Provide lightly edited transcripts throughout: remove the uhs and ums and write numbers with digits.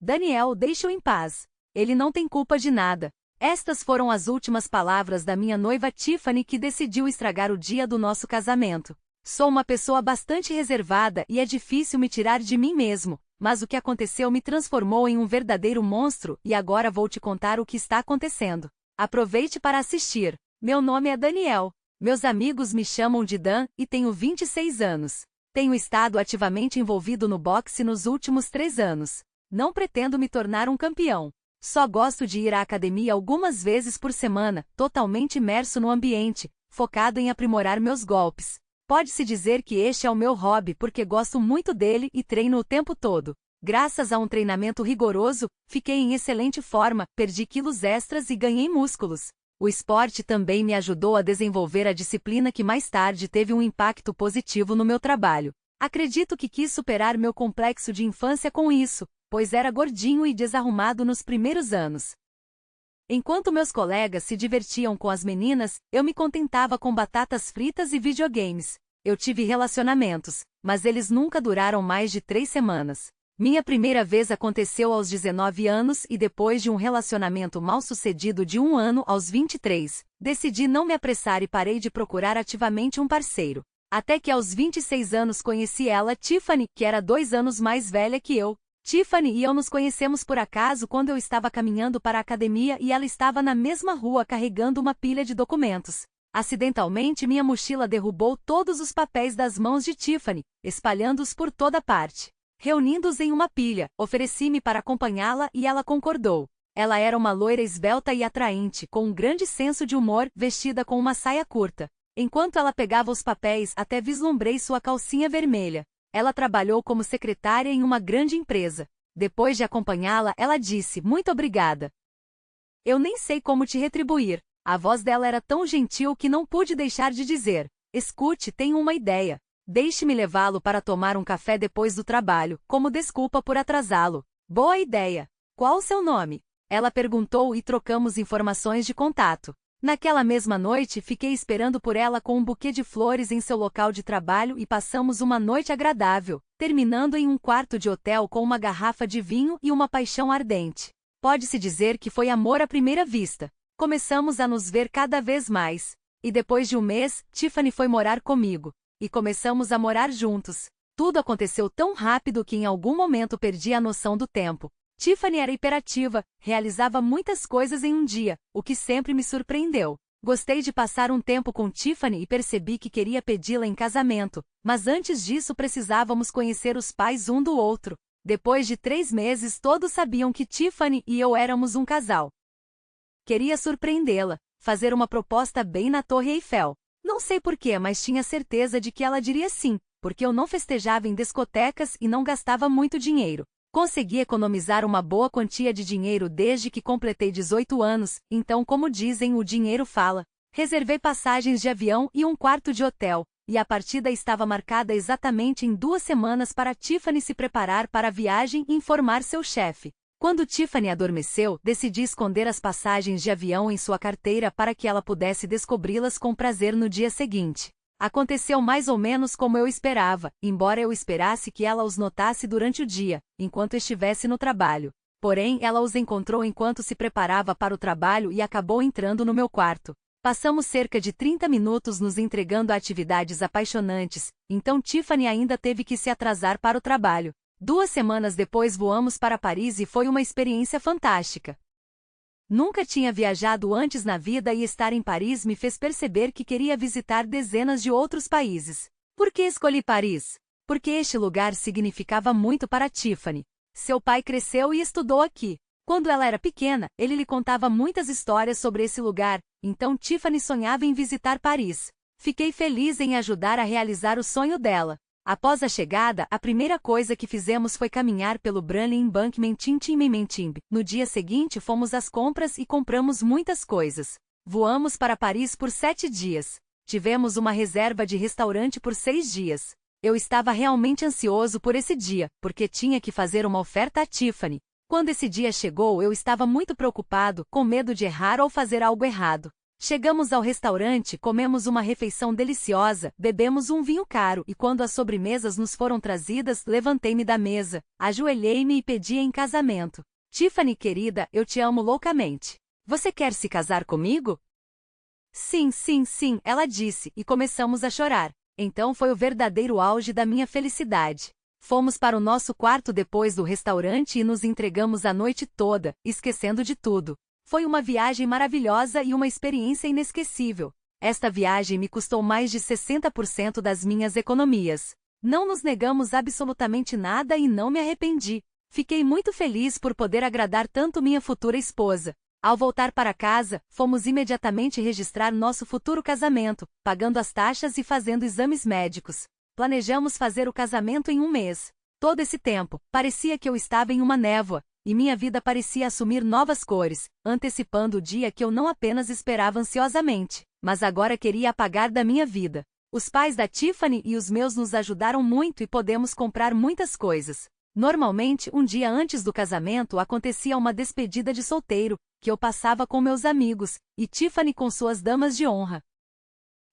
Daniel, deixe-o em paz. Ele não tem culpa de nada. Estas foram as últimas palavras da minha noiva Tiffany, que decidiu estragar o dia do nosso casamento. Sou uma pessoa bastante reservada e é difícil me tirar de mim mesmo, mas o que aconteceu me transformou em um verdadeiro monstro e agora vou te contar o que está acontecendo. Aproveite para assistir. Meu nome é Daniel. Meus amigos me chamam de Dan e tenho 26 anos. Tenho estado ativamente envolvido no boxe nos últimos 3 anos. Não pretendo me tornar um campeão. Só gosto de ir à academia algumas vezes por semana, totalmente imerso no ambiente, focado em aprimorar meus golpes. Pode-se dizer que este é o meu hobby porque gosto muito dele e treino o tempo todo. Graças a um treinamento rigoroso, fiquei em excelente forma, perdi quilos extras e ganhei músculos. O esporte também me ajudou a desenvolver a disciplina que mais tarde teve um impacto positivo no meu trabalho. Acredito que quis superar meu complexo de infância com isso, pois era gordinho e desarrumado nos primeiros anos. Enquanto meus colegas se divertiam com as meninas, eu me contentava com batatas fritas e videogames. Eu tive relacionamentos, mas eles nunca duraram mais de 3 semanas. Minha primeira vez aconteceu aos 19 anos e depois de um relacionamento mal-sucedido de 1 ano aos 23, decidi não me apressar e parei de procurar ativamente um parceiro. Até que aos 26 anos conheci ela, Tiffany, que era 2 anos mais velha que eu. Tiffany e eu nos conhecemos por acaso quando eu estava caminhando para a academia e ela estava na mesma rua carregando uma pilha de documentos. Acidentalmente, minha mochila derrubou todos os papéis das mãos de Tiffany, espalhando-os por toda parte. Reunindo-os em uma pilha, ofereci-me para acompanhá-la e ela concordou. Ela era uma loira esbelta e atraente, com um grande senso de humor, vestida com uma saia curta. Enquanto ela pegava os papéis, até vislumbrei sua calcinha vermelha. Ela trabalhou como secretária em uma grande empresa. Depois de acompanhá-la, ela disse, muito obrigada. Eu nem sei como te retribuir. A voz dela era tão gentil que não pude deixar de dizer, escute, tenho uma ideia. Deixe-me levá-lo para tomar um café depois do trabalho, como desculpa por atrasá-lo. Boa ideia. Qual o seu nome? Ela perguntou e trocamos informações de contato. Naquela mesma noite, fiquei esperando por ela com um buquê de flores em seu local de trabalho e passamos uma noite agradável, terminando em um quarto de hotel com uma garrafa de vinho e uma paixão ardente. Pode-se dizer que foi amor à primeira vista. Começamos a nos ver cada vez mais. E depois de um mês, Tiffany foi morar comigo. E começamos a morar juntos. Tudo aconteceu tão rápido que em algum momento perdi a noção do tempo. Tiffany era hiperativa, realizava muitas coisas em um dia, o que sempre me surpreendeu. Gostei de passar um tempo com Tiffany e percebi que queria pedi-la em casamento, mas antes disso precisávamos conhecer os pais um do outro. Depois de 3 meses todos sabiam que Tiffany e eu éramos um casal. Queria surpreendê-la, fazer uma proposta bem na Torre Eiffel. Não sei porquê, mas tinha certeza de que ela diria sim, porque eu não festejava em discotecas e não gastava muito dinheiro. Consegui economizar uma boa quantia de dinheiro desde que completei 18 anos, então como dizem, o dinheiro fala. Reservei passagens de avião e um quarto de hotel, e a partida estava marcada exatamente em 2 semanas para Tiffany se preparar para a viagem e informar seu chefe. Quando Tiffany adormeceu, decidi esconder as passagens de avião em sua carteira para que ela pudesse descobri-las com prazer no dia seguinte. Aconteceu mais ou menos como eu esperava, embora eu esperasse que ela os notasse durante o dia, enquanto estivesse no trabalho. Porém, ela os encontrou enquanto se preparava para o trabalho e acabou entrando no meu quarto. Passamos cerca de 30 minutos nos entregando a atividades apaixonantes, então Tiffany ainda teve que se atrasar para o trabalho. 2 semanas depois voamos para Paris e foi uma experiência fantástica. Nunca tinha viajado antes na vida e estar em Paris me fez perceber que queria visitar dezenas de outros países. Por que escolhi Paris? Porque este lugar significava muito para Tiffany. Seu pai cresceu e estudou aqui. Quando ela era pequena, ele lhe contava muitas histórias sobre esse lugar, então Tiffany sonhava em visitar Paris. Fiquei feliz em ajudar a realizar o sonho dela. Após a chegada, a primeira coisa que fizemos foi caminhar pelo Branly Embankment Tintin-Mementimbe. No dia seguinte fomos às compras e compramos muitas coisas. Voamos para Paris por 7 dias. Tivemos uma reserva de restaurante por 6 dias. Eu estava realmente ansioso por esse dia, porque tinha que fazer uma oferta a Tiffany. Quando esse dia chegou, eu estava muito preocupado, com medo de errar ou fazer algo errado. Chegamos ao restaurante, comemos uma refeição deliciosa, bebemos um vinho caro e quando as sobremesas nos foram trazidas, levantei-me da mesa, ajoelhei-me e pedi em casamento. Tiffany querida, eu te amo loucamente. Você quer se casar comigo? Sim, sim, sim, ela disse, e começamos a chorar. Então foi o verdadeiro auge da minha felicidade. Fomos para o nosso quarto depois do restaurante e nos entregamos a noite toda, esquecendo de tudo. Foi uma viagem maravilhosa e uma experiência inesquecível. Esta viagem me custou mais de 60% das minhas economias. Não nos negamos absolutamente nada e não me arrependi. Fiquei muito feliz por poder agradar tanto minha futura esposa. Ao voltar para casa, fomos imediatamente registrar nosso futuro casamento, pagando as taxas e fazendo exames médicos. Planejamos fazer o casamento em um mês. Todo esse tempo, parecia que eu estava em uma névoa, e minha vida parecia assumir novas cores, antecipando o dia que eu não apenas esperava ansiosamente, mas agora queria apagar da minha vida. Os pais da Tiffany e os meus nos ajudaram muito e podemos comprar muitas coisas. Normalmente, um dia antes do casamento acontecia uma despedida de solteiro, que eu passava com meus amigos, e Tiffany com suas damas de honra.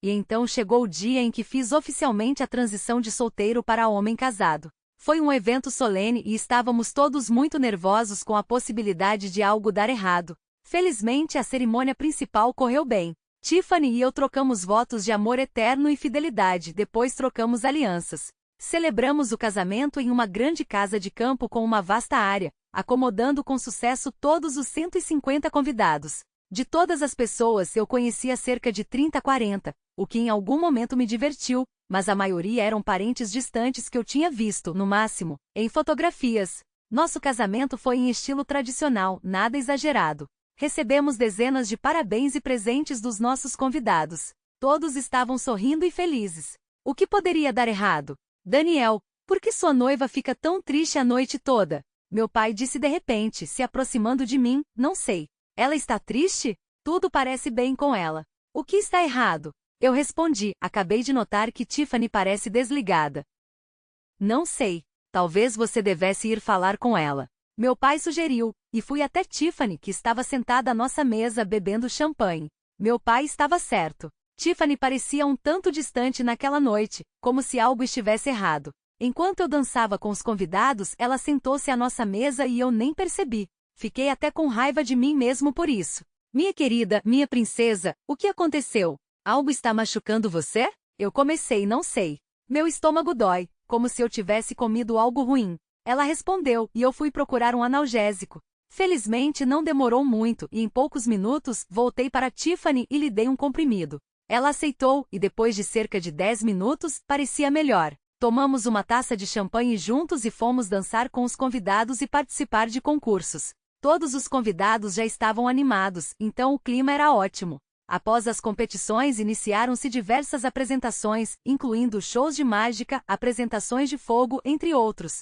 E então chegou o dia em que fiz oficialmente a transição de solteiro para homem casado. Foi um evento solene e estávamos todos muito nervosos com a possibilidade de algo dar errado. Felizmente, a cerimônia principal correu bem. Tiffany e eu trocamos votos de amor eterno e fidelidade, depois trocamos alianças. Celebramos o casamento em uma grande casa de campo com uma vasta área, acomodando com sucesso todos os 150 convidados. De todas as pessoas, eu conhecia cerca de 30 a 40, o que em algum momento me divertiu, mas a maioria eram parentes distantes que eu tinha visto, no máximo, em fotografias. Nosso casamento foi em estilo tradicional, nada exagerado. Recebemos dezenas de parabéns e presentes dos nossos convidados. Todos estavam sorrindo e felizes. O que poderia dar errado? Daniel, por que sua noiva fica tão triste a noite toda? Meu pai disse de repente, se aproximando de mim, não sei. Ela está triste? Tudo parece bem com ela. O que está errado? Eu respondi, acabei de notar que Tiffany parece desligada. Não sei. Talvez você devesse ir falar com ela. Meu pai sugeriu, e fui até Tiffany, que estava sentada à nossa mesa bebendo champanhe. Meu pai estava certo. Tiffany parecia um tanto distante naquela noite, como se algo estivesse errado. Enquanto eu dançava com os convidados, ela sentou-se à nossa mesa e eu nem percebi. Fiquei até com raiva de mim mesmo por isso. Minha querida, minha princesa, o que aconteceu? Algo está machucando você? Eu comecei, não sei. Meu estômago dói, como se eu tivesse comido algo ruim. Ela respondeu, e eu fui procurar um analgésico. Felizmente não demorou muito, e em poucos minutos, voltei para Tiffany e lhe dei um comprimido. Ela aceitou, e depois de cerca de 10 minutos, parecia melhor. Tomamos uma taça de champanhe juntos e fomos dançar com os convidados e participar de concursos. Todos os convidados já estavam animados, então o clima era ótimo. Após as competições iniciaram-se diversas apresentações, incluindo shows de mágica, apresentações de fogo, entre outros.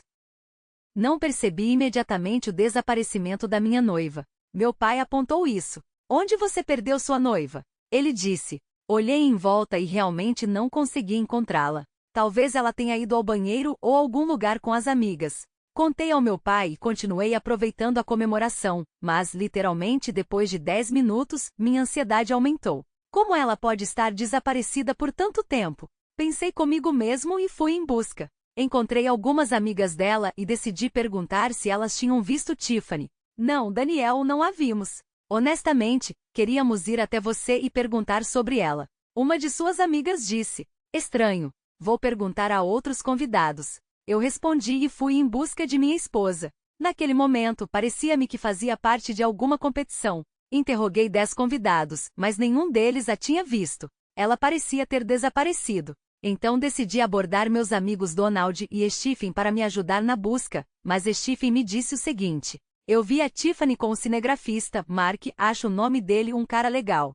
Não percebi imediatamente o desaparecimento da minha noiva. Meu pai apontou isso. Onde você perdeu sua noiva? Ele disse. Olhei em volta e realmente não consegui encontrá-la. Talvez ela tenha ido ao banheiro ou algum lugar com as amigas. Contei ao meu pai e continuei aproveitando a comemoração, mas, literalmente depois de 10 minutos, minha ansiedade aumentou. Como ela pode estar desaparecida por tanto tempo? Pensei comigo mesmo e fui em busca. Encontrei algumas amigas dela e decidi perguntar se elas tinham visto Tiffany. Não, Daniel, não a vimos. Honestamente, queríamos ir até você e perguntar sobre ela. Uma de suas amigas disse. Estranho. Vou perguntar a outros convidados. Eu respondi e fui em busca de minha esposa. Naquele momento, parecia-me que fazia parte de alguma competição. Interroguei 10 convidados, mas nenhum deles a tinha visto. Ela parecia ter desaparecido. Então decidi abordar meus amigos Donald e Stephen para me ajudar na busca, mas Stephen me disse o seguinte. Eu vi a Tiffany com o cinegrafista, Mark, acho o nome dele um cara legal.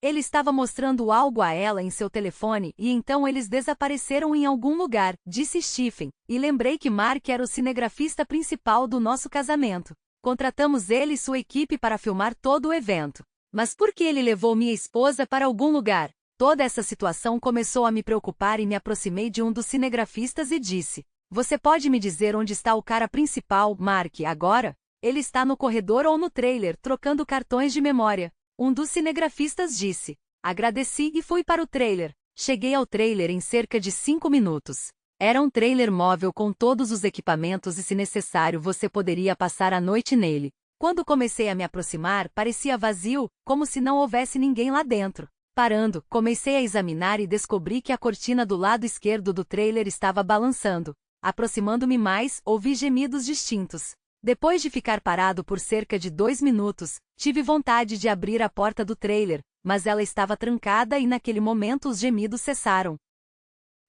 Ele estava mostrando algo a ela em seu telefone e então eles desapareceram em algum lugar, disse Stephen, e lembrei que Mark era o cinegrafista principal do nosso casamento. Contratamos ele e sua equipe para filmar todo o evento. Mas por que ele levou minha esposa para algum lugar? Toda essa situação começou a me preocupar e me aproximei de um dos cinegrafistas e disse, você pode me dizer onde está o cara principal, Mark, agora? Ele está no corredor ou no trailer, trocando cartões de memória. Um dos cinegrafistas disse. Agradeci e fui para o trailer. Cheguei ao trailer em cerca de 5 minutos. Era um trailer móvel com todos os equipamentos e, se necessário, você poderia passar a noite nele. Quando comecei a me aproximar, parecia vazio, como se não houvesse ninguém lá dentro. Parando, comecei a examinar e descobri que a cortina do lado esquerdo do trailer estava balançando. Aproximando-me mais, ouvi gemidos distintos. Depois de ficar parado por cerca de 2 minutos, tive vontade de abrir a porta do trailer, mas ela estava trancada e naquele momento os gemidos cessaram.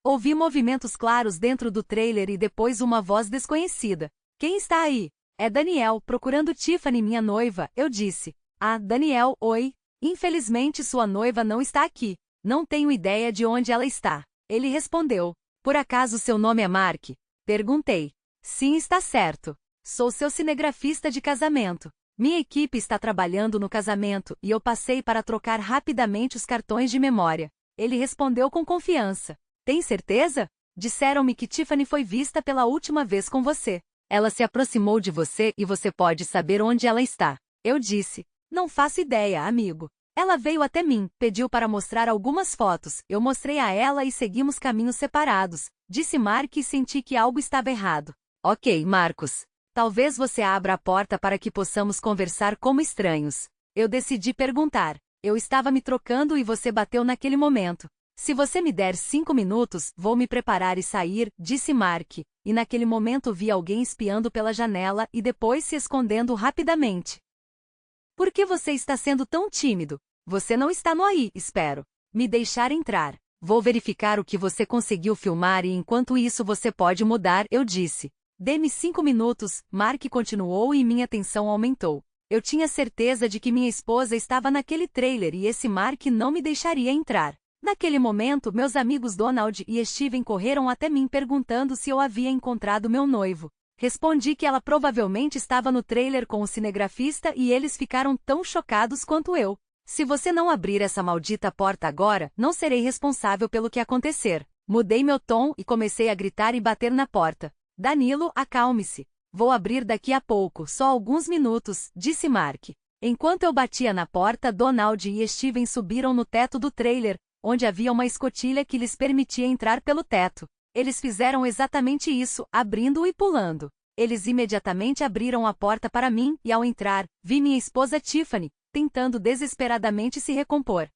Ouvi movimentos claros dentro do trailer e depois uma voz desconhecida. Quem está aí? É Daniel, procurando Tiffany, minha noiva, eu disse. Ah, Daniel, oi. Infelizmente sua noiva não está aqui. Não tenho ideia de onde ela está. Ele respondeu. Por acaso seu nome é Mark? Perguntei. Sim, está certo. Sou seu cinegrafista de casamento. Minha equipe está trabalhando no casamento e eu passei para trocar rapidamente os cartões de memória. Ele respondeu com confiança. Tem certeza? Disseram-me que Tiffany foi vista pela última vez com você. Ela se aproximou de você e você pode saber onde ela está. Eu disse. Não faço ideia, amigo. Ela veio até mim, pediu para mostrar algumas fotos. Eu mostrei a ela e seguimos caminhos separados. Disse Mark e senti que algo estava errado. Ok, Marcos. Talvez você abra a porta para que possamos conversar como estranhos. Eu decidi perguntar. Eu estava me trocando e você bateu naquele momento. Se você me der 5 minutos, vou me preparar e sair, disse Mark. E naquele momento vi alguém espiando pela janela e depois se escondendo rapidamente. Por que você está sendo tão tímido? Você não está no AI, espero. Me deixar entrar. Vou verificar o que você conseguiu filmar e enquanto isso você pode mudar, eu disse. Dê-me 5 minutos, Mark continuou e minha tensão aumentou. Eu tinha certeza de que minha esposa estava naquele trailer e esse Mark não me deixaria entrar. Naquele momento, meus amigos Donald e Steven correram até mim perguntando se eu havia encontrado meu noivo. Respondi que ela provavelmente estava no trailer com o cinegrafista e eles ficaram tão chocados quanto eu. Se você não abrir essa maldita porta agora, não serei responsável pelo que acontecer. Mudei meu tom e comecei a gritar e bater na porta. Danilo, acalme-se. Vou abrir daqui a pouco, só alguns minutos, disse Mark. Enquanto eu batia na porta, Donald e Steven subiram no teto do trailer, onde havia uma escotilha que lhes permitia entrar pelo teto. Eles fizeram exatamente isso, abrindo e pulando. Eles imediatamente abriram a porta para mim e, ao entrar, vi minha esposa Tiffany, tentando desesperadamente se recompor.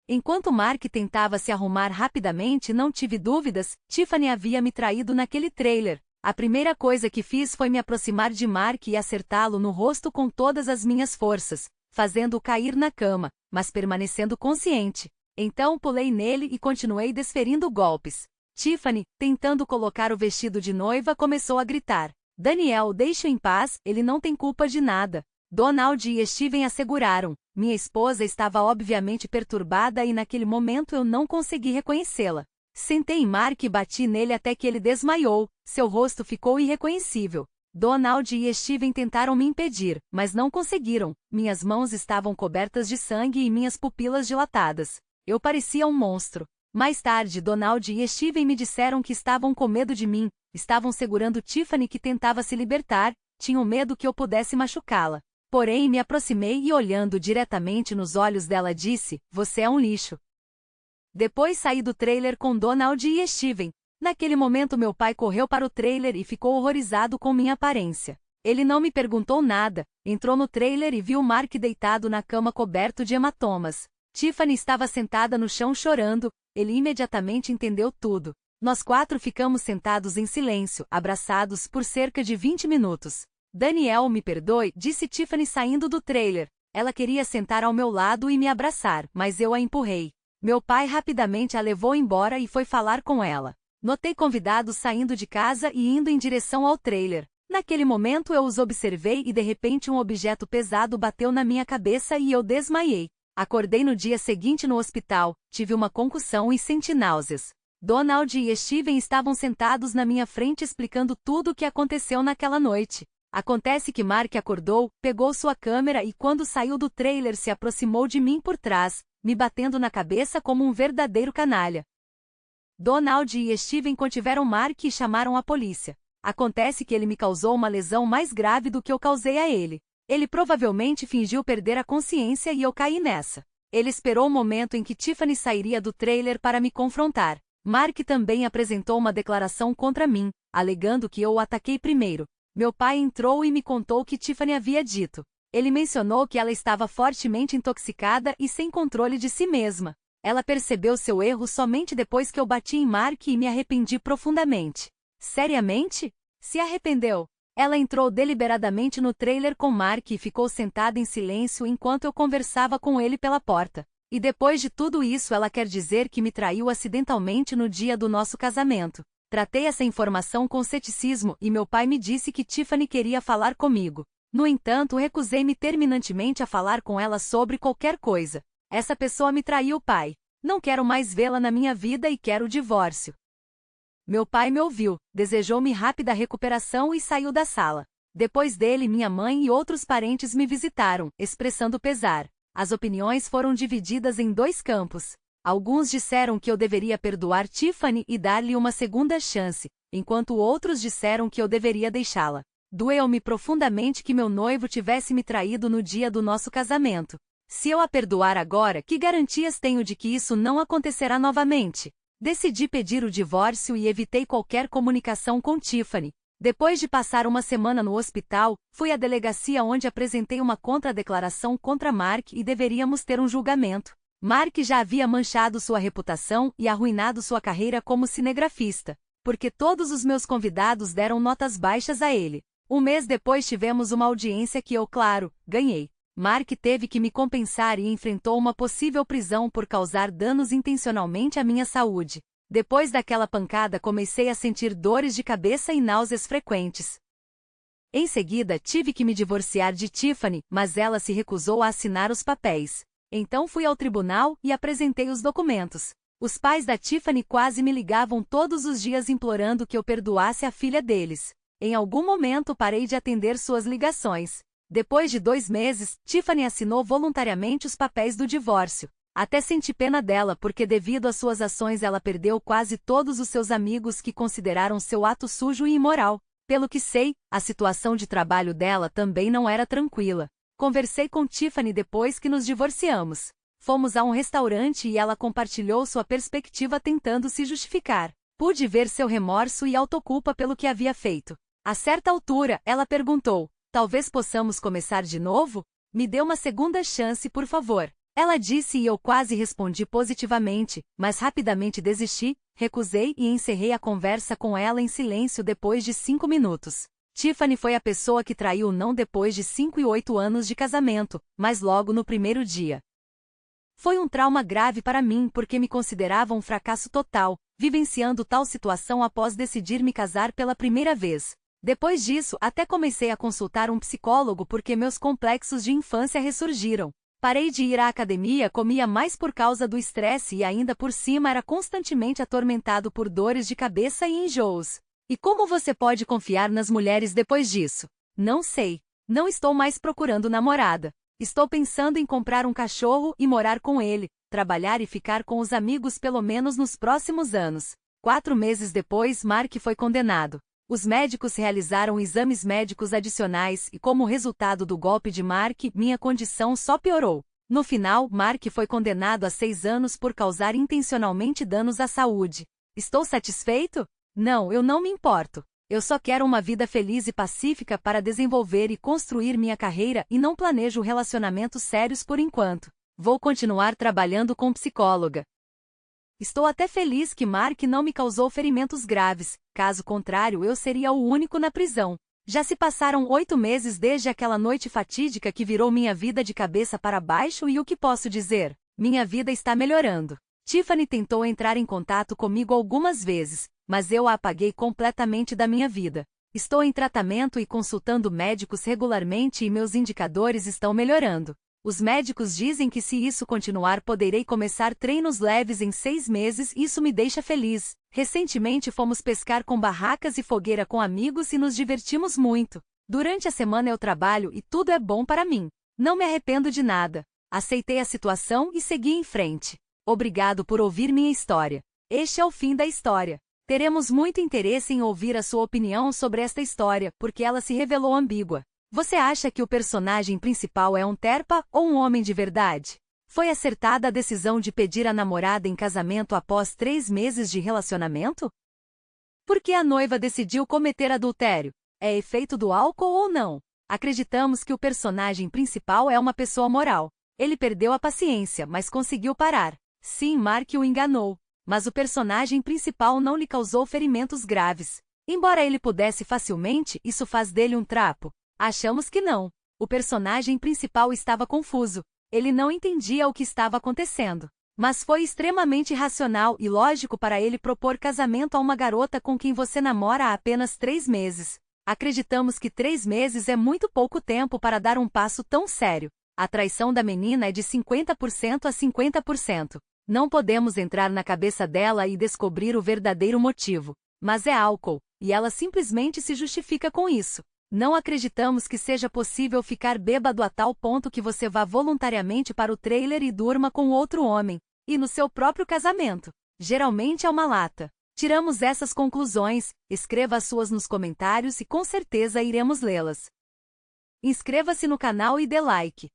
Enquanto Mark tentava se arrumar rapidamente, não tive dúvidas, Tiffany havia me traído naquele trailer. A primeira coisa que fiz foi me aproximar de Mark e acertá-lo no rosto com todas as minhas forças, fazendo-o cair na cama, mas permanecendo consciente. Então pulei nele e continuei desferindo golpes. Tiffany, tentando colocar o vestido de noiva, começou a gritar. Daniel, deixe-o em paz, ele não tem culpa de nada. Donald e Steven asseguraram. Minha esposa estava obviamente perturbada e naquele momento eu não consegui reconhecê-la. Sentei em Mark e bati nele até que ele desmaiou, seu rosto ficou irreconhecível. Donald e Steven tentaram me impedir, mas não conseguiram. Minhas mãos estavam cobertas de sangue e minhas pupilas dilatadas. Eu parecia um monstro. Mais tarde, Donald e Steven me disseram que estavam com medo de mim, estavam segurando Tiffany que tentava se libertar, tinham medo que eu pudesse machucá-la. Porém, me aproximei e olhando diretamente nos olhos dela disse, você é um lixo. Depois saí do trailer com Donald e Steven. Naquele momento meu pai correu para o trailer e ficou horrorizado com minha aparência. Ele não me perguntou nada, entrou no trailer e viu Mark deitado na cama coberto de hematomas. Tiffany estava sentada no chão chorando, ele imediatamente entendeu tudo. Nós 4 ficamos sentados em silêncio, abraçados por cerca de 20 minutos. Daniel, me perdoe, disse Tiffany saindo do trailer. Ela queria sentar ao meu lado e me abraçar, mas eu a empurrei. Meu pai rapidamente a levou embora e foi falar com ela. Notei convidados saindo de casa e indo em direção ao trailer. Naquele momento eu os observei e de repente um objeto pesado bateu na minha cabeça e eu desmaiei. Acordei no dia seguinte no hospital, tive uma concussão e senti náuseas. Donald e Steven estavam sentados na minha frente explicando tudo o que aconteceu naquela noite. Acontece que Mark acordou, pegou sua câmera e quando saiu do trailer se aproximou de mim por trás, me batendo na cabeça como um verdadeiro canalha. Donald e Steven contiveram Mark e chamaram a polícia. Acontece que ele me causou uma lesão mais grave do que eu causei a ele. Ele provavelmente fingiu perder a consciência e eu caí nessa. Ele esperou o momento em que Tiffany sairia do trailer para me confrontar. Mark também apresentou uma declaração contra mim, alegando que eu o ataquei primeiro. Meu pai entrou e me contou o que Tiffany havia dito. Ele mencionou que ela estava fortemente intoxicada e sem controle de si mesma. Ela percebeu seu erro somente depois que eu bati em Mark e me arrependi profundamente. Seriamente? Se arrependeu? Ela entrou deliberadamente no trailer com Mark e ficou sentada em silêncio enquanto eu conversava com ele pela porta. E depois de tudo isso ela quer dizer que me traiu acidentalmente no dia do nosso casamento. Tratei essa informação com ceticismo e meu pai me disse que Tiffany queria falar comigo. No entanto, recusei-me terminantemente a falar com ela sobre qualquer coisa. Essa pessoa me traiu, pai. Não quero mais vê-la na minha vida e quero o divórcio. Meu pai me ouviu, desejou-me rápida recuperação e saiu da sala. Depois dele, minha mãe e outros parentes me visitaram, expressando pesar. As opiniões foram divididas em dois campos. Alguns disseram que eu deveria perdoar Tiffany e dar-lhe uma segunda chance, enquanto outros disseram que eu deveria deixá-la. Doeu-me profundamente que meu noivo tivesse me traído no dia do nosso casamento. Se eu a perdoar agora, que garantias tenho de que isso não acontecerá novamente? Decidi pedir o divórcio e evitei qualquer comunicação com Tiffany. Depois de passar uma semana no hospital, fui à delegacia onde apresentei uma contradeclaração contra Mark e deveríamos ter um julgamento. Mark já havia manchado sua reputação e arruinado sua carreira como cinegrafista, porque todos os meus convidados deram notas baixas a ele. Um mês depois tivemos uma audiência que eu, claro, ganhei. Mark teve que me compensar e enfrentou uma possível prisão por causar danos intencionalmente à minha saúde. Depois daquela pancada comecei a sentir dores de cabeça e náuseas frequentes. Em seguida tive que me divorciar de Tiffany, mas ela se recusou a assinar os papéis. Então fui ao tribunal e apresentei os documentos. Os pais da Tiffany quase me ligavam todos os dias implorando que eu perdoasse a filha deles. Em algum momento parei de atender suas ligações. Depois de 2 meses, Tiffany assinou voluntariamente os papéis do divórcio. Até senti pena dela porque devido às suas ações ela perdeu quase todos os seus amigos que consideraram seu ato sujo e imoral. Pelo que sei, a situação de trabalho dela também não era tranquila. Conversei com Tiffany depois que nos divorciamos. Fomos a um restaurante e ela compartilhou sua perspectiva tentando se justificar. Pude ver seu remorso e autoculpa pelo que havia feito. A certa altura, ela perguntou: "Talvez possamos começar de novo? Me dê uma segunda chance, por favor." Ela disse e eu quase respondi positivamente, mas rapidamente desisti, recusei e encerrei a conversa com ela em silêncio depois de 5 minutos. Tiffany foi a pessoa que traiu não depois de 5 e 8 anos de casamento, mas logo no primeiro dia. Foi um trauma grave para mim porque me considerava um fracasso total, vivenciando tal situação após decidir me casar pela primeira vez. Depois disso, até comecei a consultar um psicólogo porque meus complexos de infância ressurgiram. Parei de ir à academia, comia mais por causa do estresse e ainda por cima era constantemente atormentado por dores de cabeça e enjoos. E como você pode confiar nas mulheres depois disso? Não sei. Não estou mais procurando namorada. Estou pensando em comprar um cachorro e morar com ele, trabalhar e ficar com os amigos pelo menos nos próximos anos. 4 meses depois, Mark foi condenado. Os médicos realizaram exames médicos adicionais e, como resultado do golpe de Mark, minha condição só piorou. No final, Mark foi condenado a 6 anos por causar intencionalmente danos à saúde. Estou satisfeito? Não, eu não me importo. Eu só quero uma vida feliz e pacífica para desenvolver e construir minha carreira e não planejo relacionamentos sérios por enquanto. Vou continuar trabalhando com psicóloga. Estou até feliz que Mark não me causou ferimentos graves, caso contrário eu seria o único na prisão. Já se passaram 8 meses desde aquela noite fatídica que virou minha vida de cabeça para baixo e o que posso dizer? Minha vida está melhorando. Tiffany tentou entrar em contato comigo algumas vezes, mas eu a apaguei completamente da minha vida. Estou em tratamento e consultando médicos regularmente e meus indicadores estão melhorando. Os médicos dizem que se isso continuar poderei começar treinos leves em 6 meses e isso me deixa feliz. Recentemente fomos pescar com barracas e fogueira com amigos e nos divertimos muito. Durante a semana eu trabalho e tudo é bom para mim. Não me arrependo de nada. Aceitei a situação e segui em frente. Obrigado por ouvir minha história. Este é o fim da história. Teremos muito interesse em ouvir a sua opinião sobre esta história, porque ela se revelou ambígua. Você acha que o personagem principal é um terpa ou um homem de verdade? Foi acertada a decisão de pedir a namorada em casamento após 3 meses de relacionamento? Por que a noiva decidiu cometer adultério? É efeito do álcool ou não? Acreditamos que o personagem principal é uma pessoa moral. Ele perdeu a paciência, mas conseguiu parar. Sim, Mark o enganou. Mas o personagem principal não lhe causou ferimentos graves. Embora ele pudesse facilmente, isso faz dele um trapo. Achamos que não. O personagem principal estava confuso. Ele não entendia o que estava acontecendo. Mas foi extremamente racional e lógico para ele propor casamento a uma garota com quem você namora há apenas 3 meses. Acreditamos que 3 meses é muito pouco tempo para dar um passo tão sério. A traição da menina é de 50% a 50%. Não podemos entrar na cabeça dela e descobrir o verdadeiro motivo. Mas é álcool, e ela simplesmente se justifica com isso. Não acreditamos que seja possível ficar bêbado a tal ponto que você vá voluntariamente para o trailer e durma com outro homem. E no seu próprio casamento. Geralmente é uma lata. Tiramos essas conclusões, escreva as suas nos comentários e com certeza iremos lê-las. Inscreva-se no canal e dê like.